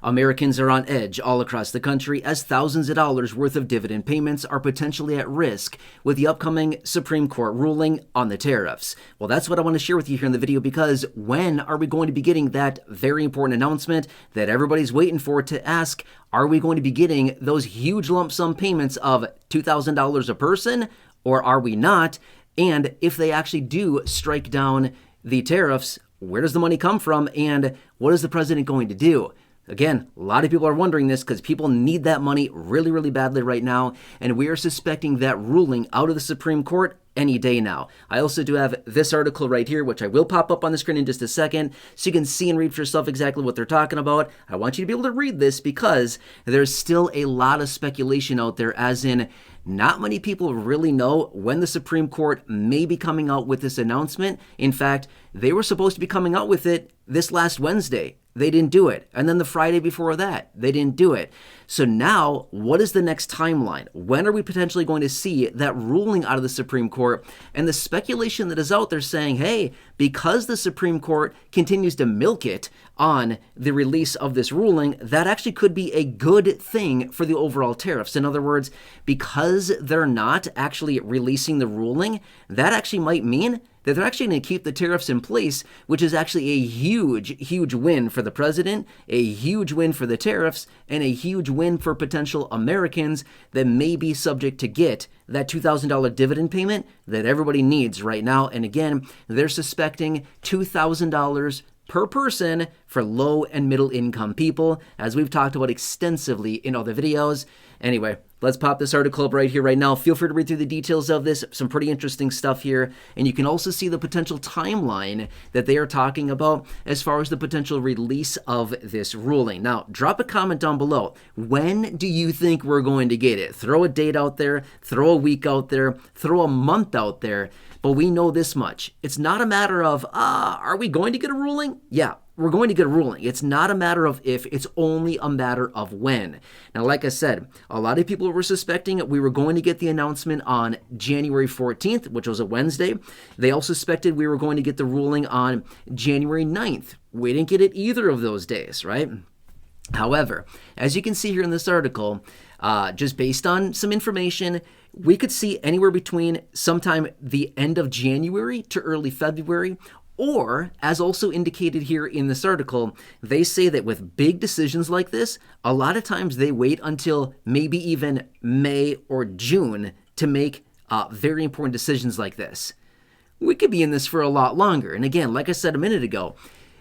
Americans are on edge all across the country as thousands of dollars worth of dividend payments are potentially at risk with the upcoming Supreme Court ruling on the tariffs. Well, that's what I want to share with you here in the video, because when are we going to be getting that very important announcement that everybody's waiting for to ask, are we going to be getting those huge lump sum payments of $2,000 a person, or are we not? And if they actually do strike down the tariffs, where does the money come from, and what is the president going to do? Again, a lot of people are wondering this because people need that money really, really badly right now, and we are suspecting that ruling out of the Supreme Court any day now. I also do have this article right here, which I will pop up on the screen in just a second, so you can see and read for yourself exactly what they're talking about. I want you to be able to read this because there's still a lot of speculation out there, as in not many people really know when the Supreme Court may be coming out with this announcement. In fact, they were supposed to be coming out with it this last Wednesday. They didn't do it. And then the Friday before that, they didn't do it. So now, what is the next timeline? When are we potentially going to see that ruling out of the Supreme Court? And the speculation that is out there saying, hey, because the Supreme Court continues to milk it on the release of this ruling, that actually could be a good thing for the overall tariffs. In other words, because they're not actually releasing the ruling, that actually might mean that they're actually going to keep the tariffs in place, which is actually a huge, huge win for the president, a huge win for the tariffs, and a huge win for potential Americans that may be subject to get that $2,000 dividend payment that everybody needs right now. And again, they're suspecting $2,000 per person for low and middle income people, as we've talked about extensively in other videos. Anyway, let's pop this article up right here, right now. Feel free to read through the details of this. Some pretty interesting stuff here. And you can also see the potential timeline that they are talking about as far as the potential release of this ruling. Now, drop a comment down below. When do you think we're going to get it? Throw a date out there, throw a week out there, throw a month out there. But we know this much. It's not a matter of, are we going to get a ruling? Yeah, we're going to get a ruling. It's not a matter of if, it's only a matter of when. Now, like I said, a lot of people were suspecting we were going to get the announcement on January 14th, which was a Wednesday. They all suspected we were going to get the ruling on January 9th. We didn't get it either of those days, right? However, as you can see here in this article, just based on some information, we could see anywhere between sometime the end of January to early February, or, as also indicated here in this article, they say that with big decisions like this, a lot of times they wait until maybe even May or June to make very important decisions like this. We could be in this for a lot longer. And again, like I said a minute ago,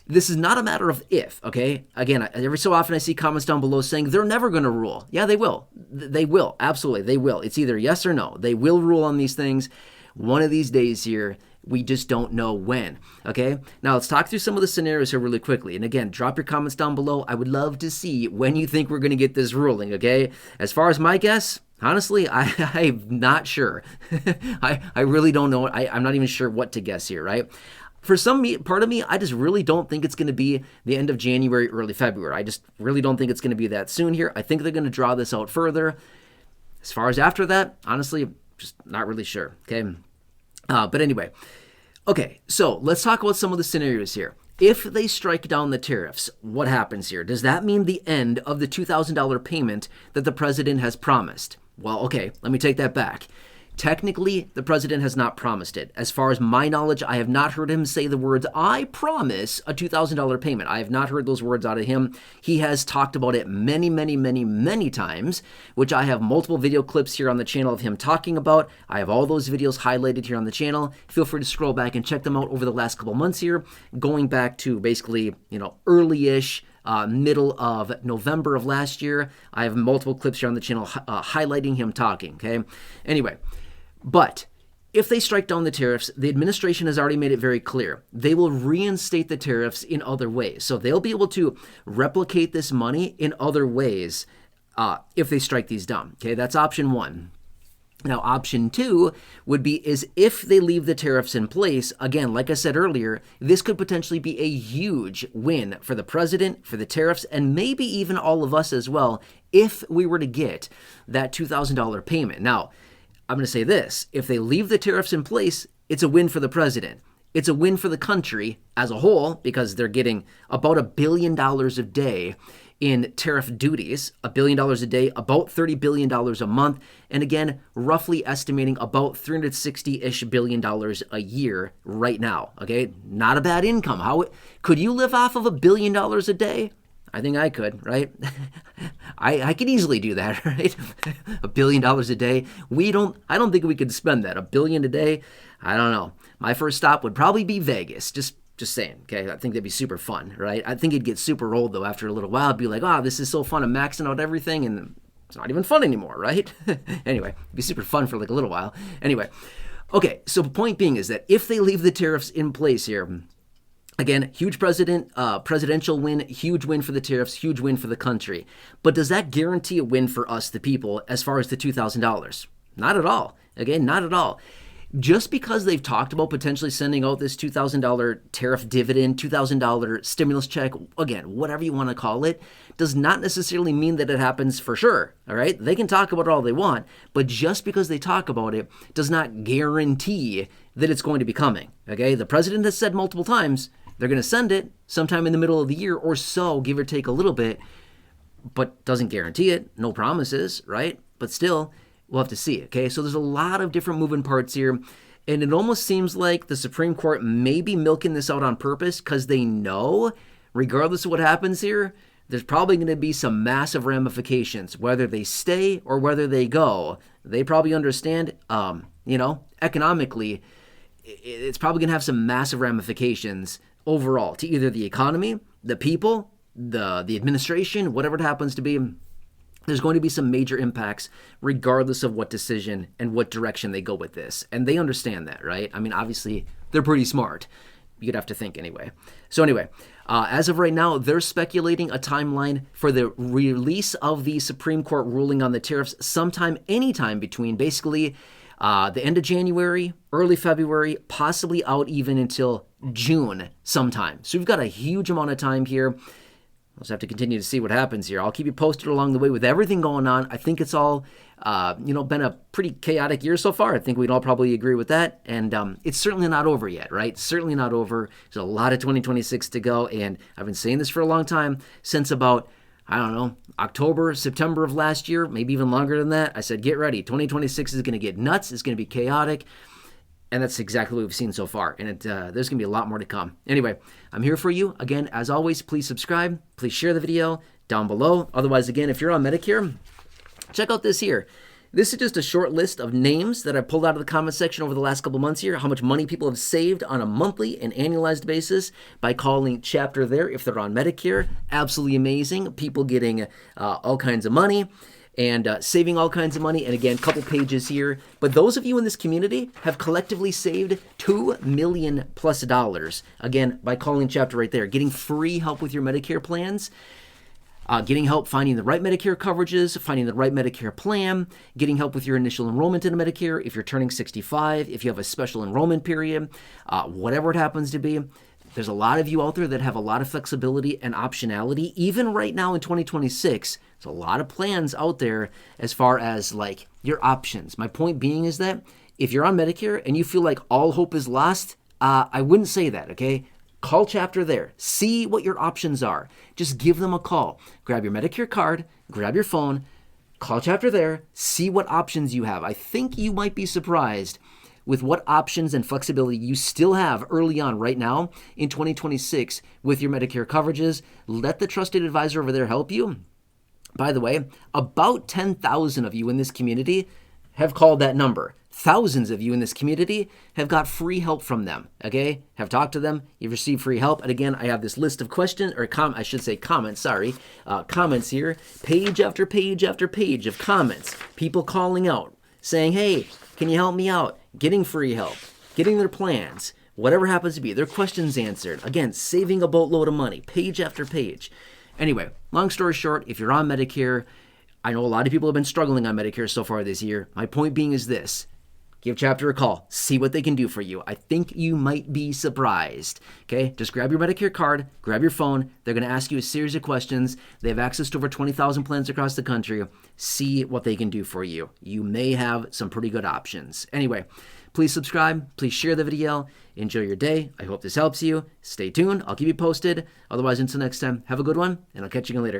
this is not a matter of if, okay? Again, every so often I see comments down below saying they're never going to rule. Yeah, they will. They will. Absolutely, they will. It's either yes or no. They will rule on these things one of these days here. We just don't know when, okay? Now, let's talk through some of the scenarios here really quickly. And again, drop your comments down below. I would love to see when you think we're going to get this ruling, okay? As far as my guess, honestly, I'm not sure. I really don't know. I'm not even sure what to guess here, right? For some part of me, I just really don't think it's going to be the end of January, early February. I just really don't think it's going to be that soon here. I think they're going to draw this out further. As far as after that, honestly, just not really sure, okay? But anyway, okay, so let's talk about some of the scenarios here. If they strike down the tariffs, what happens here? Does that mean the end of the $2,000 payment that the president has promised? Well, okay, let me take that back. Technically, the president has not promised it. As far as my knowledge, I have not heard him say the words, I promise a $2,000 payment. I have not heard those words out of him. He has talked about it many, many, many, many times, which I have multiple video clips here on the channel of him talking about. I have all those videos highlighted here on the channel. Feel free to scroll back and check them out over the last couple months here, going back to basically, early-ish, middle of November of last year. I have multiple clips here on the channel highlighting him talking, okay? Anyway, but if they strike down the tariffs, the administration has already made it very clear. They will reinstate the tariffs in other ways. So they'll be able to replicate this money in other ways if they strike these down. Okay, that's option one. Now, option two would be is if they leave the tariffs in place, again, like I said earlier, this could potentially be a huge win for the president, for the tariffs, and maybe even all of us as well, if we were to get that $2,000 payment. Now, I'm going to say this, if they leave the tariffs in place, it's a win for the president. It's a win for the country as a whole because they're getting about $1 billion a day in tariff duties, $1 billion a day, about $30 billion a month, and again, roughly estimating about $360-ish billion a year right now, okay? Not a bad income. Could you live off of $1 billion a day? I think I could, right? I could easily do that, right? $1 billion a day. I don't think we could spend that. $1 billion a day, I don't know. My first stop would probably be Vegas, just saying, okay? I think that'd be super fun, right? I think it'd get super old, though, after a little while. I'd be like, oh, this is so fun. I'm maxing out everything, and it's not even fun anymore, right? Anyway, it'd be super fun for like a little while. Anyway, okay, so the point being is that if they leave the tariffs in place here, again, huge presidential win, huge win for the tariffs, huge win for the country. But does that guarantee a win for us, the people, as far as the $2,000? Not at all. Again, not at all. Just because they've talked about potentially sending out this $2,000 tariff dividend, $2,000 stimulus check, again, whatever you want to call it, does not necessarily mean that it happens for sure, all right? They can talk about it all they want, but just because they talk about it does not guarantee that it's going to be coming, okay? The president has said multiple times they're going to send it sometime in the middle of the year or so, give or take a little bit, but doesn't guarantee it. No promises, right? But still, we'll have to see, okay? So there's a lot of different moving parts here, and it almost seems like the Supreme Court may be milking this out on purpose because they know, regardless of what happens here, there's probably going to be some massive ramifications, whether they stay or whether they go. They probably understand, economically, it's probably going to have some massive ramifications overall to either the economy, the people, the administration, whatever it happens to be. There's going to be some major impacts regardless of what decision and what direction they go with this. And they understand that, right? I mean, obviously, they're pretty smart. You'd have to think anyway. So anyway, as of right now, they're speculating a timeline for the release of the Supreme Court ruling on the tariffs sometime, anytime between basically the end of January, early February, possibly out even until June sometime. So we've got a huge amount of time here. We'll just have to continue to see what happens here. I'll keep you posted along the way with everything going on. I think it's all, been a pretty chaotic year so far. I think we'd all probably agree with that. And it's certainly not over yet, right? Certainly not over. There's a lot of 2026 to go. And I've been saying this for a long time, since about, October, September of last year, maybe even longer than that. I said, get ready. 2026 is going to get nuts. It's going to be chaotic. And that's exactly what we've seen so far. And there's going to be a lot more to come. Anyway, I'm here for you. Again, as always, please subscribe. Please share the video down below. Otherwise, again, if you're on Medicare, check out this here. This is just a short list of names that I pulled out of the comment section over the last couple months here, how much money people have saved on a monthly and annualized basis by calling Chapter there if they're on Medicare. Absolutely amazing. People getting all kinds of money and saving all kinds of money. And again, a couple pages here. But those of you in this community have collectively saved $2 million plus, again, by calling Chapter right there, getting free help with your Medicare plans, getting help finding the right Medicare coverages, finding the right Medicare plan, getting help with your initial enrollment in Medicare, if you're turning 65, if you have a special enrollment period, whatever it happens to be. There's a lot of you out there that have a lot of flexibility and optionality. Even right now in 2026, there's a lot of plans out there as far as like your options. My point being is that if you're on Medicare and you feel like all hope is lost, I wouldn't say that, okay? Call Chapter there. See what your options are. Just give them a call. Grab your Medicare card, grab your phone, call Chapter there, see what options you have. I think you might be surprised with what options and flexibility you still have early on right now in 2026 with your Medicare coverages. Let the trusted advisor over there help you. By the way, about 10,000 of you in this community have called that number. Thousands of you in this community have got free help from them, okay? Have talked to them, you've received free help. And again, I have this list of questions, or comments here, page after page after page of comments, people calling out, saying, hey, can you help me out? Getting free help, getting their plans, whatever happens to be, their questions answered. Again, saving a boatload of money, page after page. Anyway, long story short, if you're on Medicare, I know a lot of people have been struggling on Medicare so far this year. My point being is this. Give Chapter a call. See what they can do for you. I think you might be surprised. Okay? Just grab your Medicare card, grab your phone. They're going to ask you a series of questions. They have access to over 20,000 plans across the country. See what they can do for you. You may have some pretty good options. Anyway, please subscribe. Please share the video. Enjoy your day. I hope this helps you. Stay tuned. I'll keep you posted. Otherwise, until next time, have a good one, and I'll catch you again later.